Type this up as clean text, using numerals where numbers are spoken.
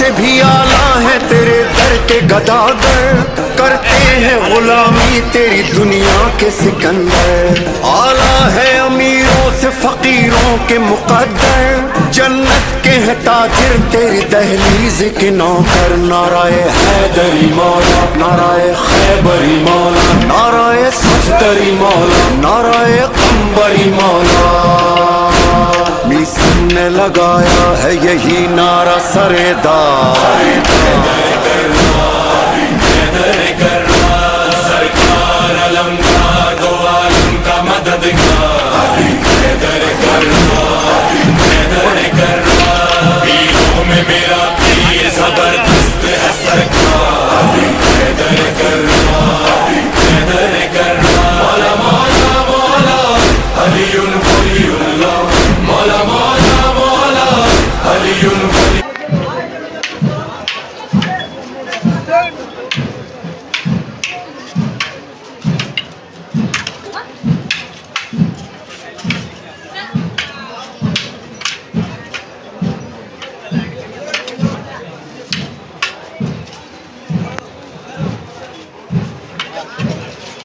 سے بھی آلہ ہے تیرے در کے گداگر، کرتے ہیں غلامی تیری دنیا کے سکندر، آلہ ہے امیروں سے فقیروں کے مقدر، جنت کے ہیں تاجر تیری دہلیز کے نوکر، نعرہ حیدری مولا، نعرہ خیبری مولا، نعرہ صفدری مولا، نعرہ قمبری مولا، میسن نے لگایا ہے یہی نعرہ سر دار،